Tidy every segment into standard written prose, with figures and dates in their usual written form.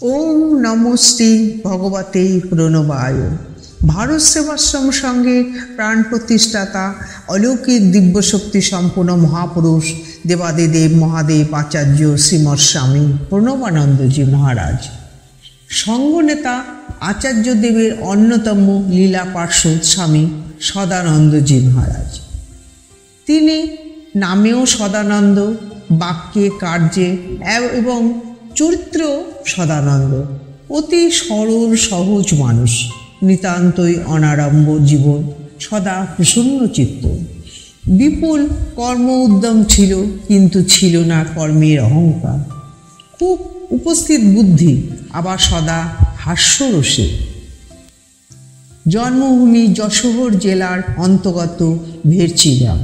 ওম নমস্তে ভগবতে প্রণবায়। ভারত সেবাশ্রম সঙ্গে প্রাণ প্রতিষ্ঠাতা অলৌকিক দিব্যশক্তি সম্পন্ন মহাপুরুষ দেবাদিদেব মহাদেব আচার্য শ্রীমৎ স্বামী প্রণবানন্দজি মহারাজ, সঙ্গনেতা আচার্যদেবের অন্যতম লীলা পার্ষদ স্বামী সদানন্দজি মহারাজ। তিনি নামেও সদানন্দ, বাক্যে কার্যে এবং চরিত্র সদানন্দ। অতি সরল সহজ মানুষ, নিতান্তই অনাড়ম্ব জীবন, সদা প্রসন্ন চিত্ত। বিপুল কর্ম উদ্যম ছিল, কিন্তু ছিল না কর্মের অহংকার। খুব উপস্থিত বুদ্ধি, আবার সদা হাস্যরসে। জন্মভূমি যশোহর জেলার অন্তর্গত ভেরচি গ্রাম।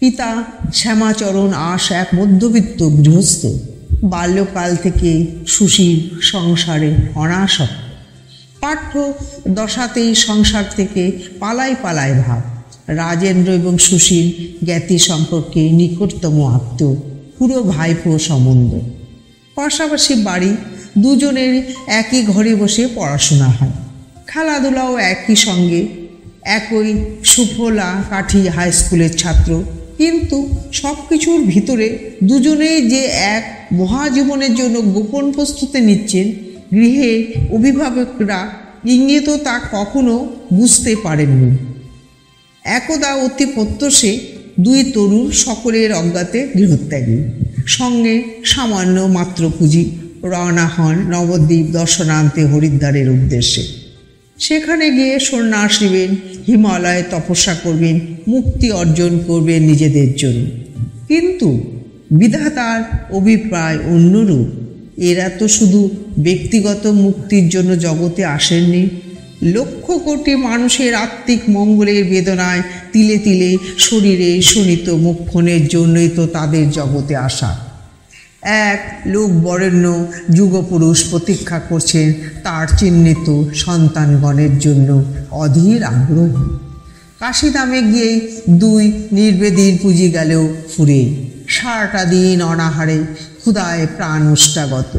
পিতা শ্যামাচরণ আশ এক মধ্যবিত্ত গৃহস্থ। বাল্যকাল থেকে সুশীল, সংসারে অনাসক্ত। পাঠ্য দশাতেই সংসার থেকে পালায় পালায় ভাব। রাজেন্দ্র এবং সুশীল জ্ঞাতি সম্পর্কে নিকটতম আত্মীয়, পুরো ভাইপো সম্বন্ধ। পাশাপাশি বাড়ি, দুজনের একই ঘরে বসে পড়াশোনা হয়। খেলাধুলাও একই সঙ্গে। একই সুফলা কাঠি হাই স্কুলের ছাত্র, কিন্তু সব কিছুর ভিতরে দুজনেই যে এক মহাজীবনের জন্য গোপন প্রস্তুতি নিচ্ছেন, গৃহে অভিভাবকরা ইঙ্গিত তা কখনো বুঝতে পারেননি। একদা অতি প্রত্যুষে দুই তরুণ সকলের অজ্ঞাতে গৃহত্যাগী, সঙ্গে সামান্য মাত্র পুঁজি রওনা হন নবদ্বীপ দর্শনান্তে হরিদ্বারের উদ্দেশ্যে। সেখানে গিয়ে সন্ন্যাস নেবেন, হিমালয়ে তপস্যা করবেন, মুক্তি অর্জন করবেন নিজেদের জন্য। কিন্তু বিধাতার অভিপ্রায় অন্যরূপ। এরা তো শুধু ব্যক্তিগত মুক্তির জন্য জগতে আসেননি, লক্ষ কোটি মানুষের আত্মিক মঙ্গলের বেদনায় তিলে তিলে শরীরে শোণিত মোক্ষণের জন্যই তো তাদের জগতে আসা। এক লোক বরেণ্য যুগপুরুষ প্রতীক্ষা করছেন তার চিহ্নিত সন্তানগণের জন্য অধীর আগ্রহ। কাশিধামে গিয়েই দুই নির্বেদীর পুঁজি গেলেও ফুরে। সারাটা দিন অনাহারে ক্ষুধায় প্রাণ উষ্টাগত।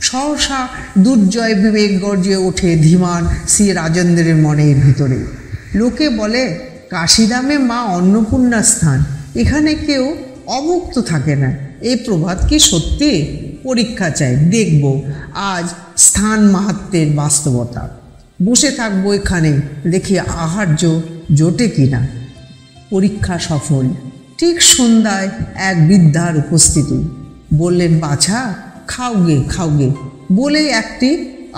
সহসা দুর্জয় বিবেক গর্জে ওঠে ধীমান শ্রী রাজেন্দ্রের মনের ভিতরে। লোকে বলে, কাশিধামে মা অন্নপূর্ণার স্থান, এখানে কেউ অভুক্ত থাকে না। এই প্রভাত কি সত্যি? পরীক্ষা চাই, দেখব আজ স্থান মাহাত্ম্যের বাস্তবতা। বসে থাকবো এখানে, দেখি আহার্য জোটে কিনা। পরীক্ষা সফল। ঠিক সন্ধ্যায় এক বৃদ্ধার উপস্থিতি। বললেন, বাছা, খাওগে খাওগে বলে একটি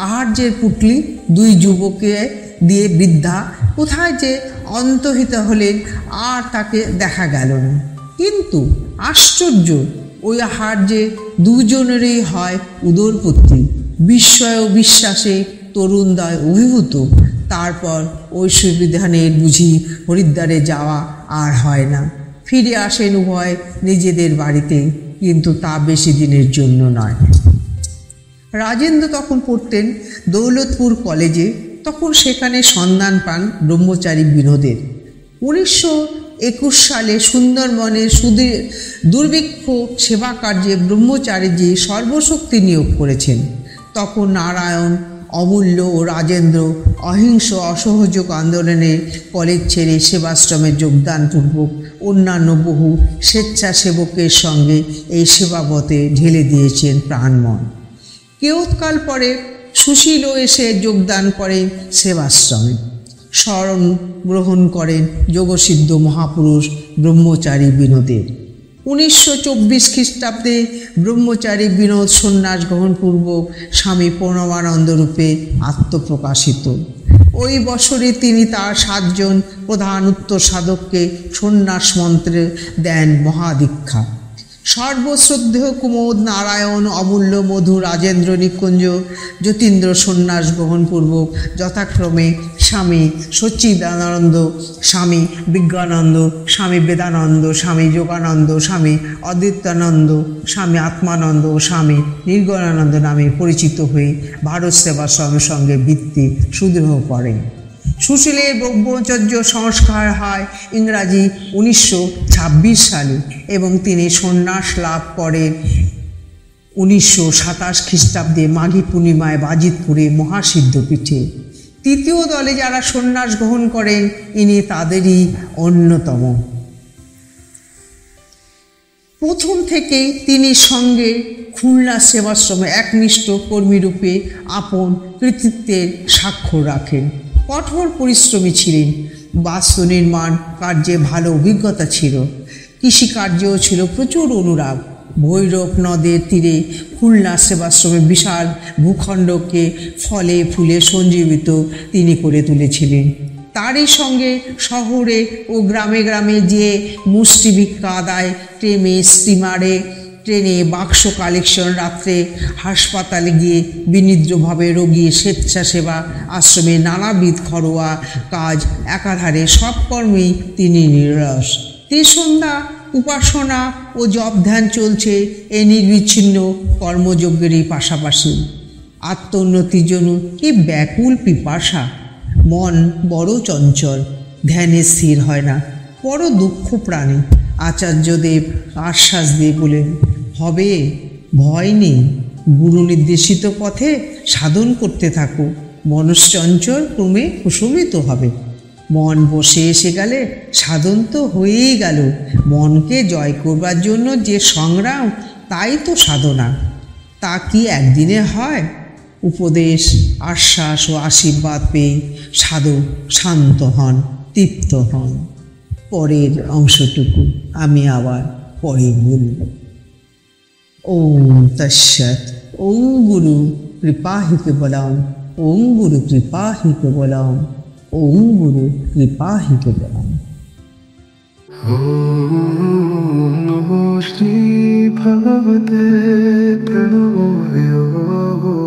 আহার্যের পুটলি দুই যুবকে দিয়ে বৃদ্ধা কোথায় যে অন্তহিত হলেন আর তাকে দেখা গেল না। কিন্তু আশ্চর্য, ওই আহার্যে দুজনেরই হয় উদরপুত্রী। বিস্ময় ও বিশ্বাসে তরুণদয় অভিভূত। তারপর ঐশ্ববিধানের বুঝি হরিদ্বারে যাওয়া আর হয় না। ফিরে আসেন উভয় নিজেদের বাড়িতে, কিন্তু তা বেশি দিনের জন্য নয়। রাজেন্দ্র তখন পড়তেন দৌলতপুর কলেজে। তখন সেখানে সন্ধান পান ব্রহ্মচারী বিনোদের। 1921 সালে সুন্দরবনের দুর্ভিক্ষ সেবা কার্যে ব্রহ্মচারীজি সর্বশক্তি নিয়োগ করেছেন। তখন নারায়ণ, অমূল্য ও রাজেন্দ্র অহিংস অসহযোগ আন্দোলনে কলেজ ছেড়ে সেবাশ্রমে যোগদানপূর্বক অন্যান্য বহু স্বেচ্ছাসেবকের সঙ্গে এই সেবাবতে ঢেলে দিয়েছেন প্রাণমন। কেয়ৎকাল পরে সুশীলও এসে যোগদান করেন সেবাশ্রমে। শরণ গ্রহণ করেন যোগসিদ্ধ মহাপুরুষ ব্রহ্মচারী বিনোদের। 1924 খ্রিস্টাব্দে ব্রহ্মচারী বিনোদ সন্ন্যাস গ্রহণপূর্বক স্বামী প্রণবানন্দ রূপে আত্মপ্রকাশিত। ওই বছরে তিনি তার 7 জন প্রধান উত্তর সাধককে সন্ন্যাস মন্ত্রে দেন মহাদীক্ষা। সর্বশ্রদ্ধেয় কুমোদ, নারায়ণ, অমূল্য, মধু, রাজেন্দ্র, নিকুঞ্জ, যতীন্দ্র সন্ন্যাস গ্রহণপূর্বক যথাক্রমে স্বামী সচ্চিদানন্দ, স্বামী বিজ্ঞানন্দ, স্বামী বেদানন্দ, স্বামী যোগানন্দ, স্বামী অদ্বৈতানন্দ, স্বামী আত্মানন্দ ও স্বামী নির্গুণানন্দ নামে পরিচিত হয়ে ভারত সেবাশ্রমের সঙ্গে ভিত্তি সুদৃঢ় করেন। সুশীলের ব্রহ্মচর্য সংস্কার হয় ইংরাজি 1926 সালে এবং তিনি সন্ন্যাস লাভ করেন 1927 খ্রিস্টাব্দে মাঘী পূর্ণিমায় বাজিতপুরে মহাসিদ্ধপীঠে তৃতীয় দলে যারা সন্ন্যাস গ্রহণ করেন ইনি তাদেরই অন্যতম। প্রথম থেকেই তিনি সঙ্গে খুলনা সেবাশ্রমে একনিষ্ঠ কর্মীরূপে আপন কৃতিত্বের স্বাক্ষর রাখেন। কঠোর পরিশ্রমী ছিলেন, বাস্তু নির্মাণ কার্যে ভালো অভিজ্ঞতা ছিল, কৃষিকার্যেও ছিল প্রচুর অনুরাগ। ভৈরব নদের তীরে খুলনা সেবাশ্রমে বিশাল ভূখণ্ডকে ফলে ফুলে সঞ্জীবিত তিনি করে তুলেছিলেন। তারই সঙ্গে শহরে ও গ্রামে গ্রামে যে মুষ্টি ভিক্ষা আদায়, ট্রেনে বাক্স কালেকশন, রাত্রে হাসপাতালে গিয়ে বিনিদ্রভাবে রোগী স্বেচ্ছাসেবা, আশ্রমে নানাবিধ ঘরোয়া কাজ, একাধারে সব কর্মেই তিনি নিরলস। ত্রিসন্ধ্যা উপাসনা ও জপ ধ্যান চলছে এই নির্বিচ্ছিন্ন কর্মযজ্ঞেরই পাশাপাশি। আত্মোন্নতির জন্য কি ব্যাকুল পিপাসা! মন বড় চঞ্চল, ধ্যানে স্থির হয় না, বড় দুঃখ প্রাণী। আচার্যদেব আশ্বাস দিয়ে বলেন, হবে, ভয় নেই, গুরু নির্দেশিত পথে সাধন করতে থাকো, মনশ্চঞ্চল ক্রমে কুসুমিত হবে। মন বসে এসে গেলে সাধন তো হয়েই গেল। মনকে জয় করবার জন্য যে সংগ্রাম, তাই তো সাধনা। তা কি একদিনে হয়? উপদেশ, আশ্বাস ও আশীর্বাদ পেয়ে সাধক শান্ত হন, তৃপ্ত হন। পরের অংশটুকু আমি আবার পরে বলব। ওম তৎসৎ। ওম গুরু কৃপাহি কেবলম। ওম গুরু কৃপাহি কেবলম। ওম গুরু কৃপাহি কেবলম। ওম নমঃ শ্রী ভগবতে প্রণমো।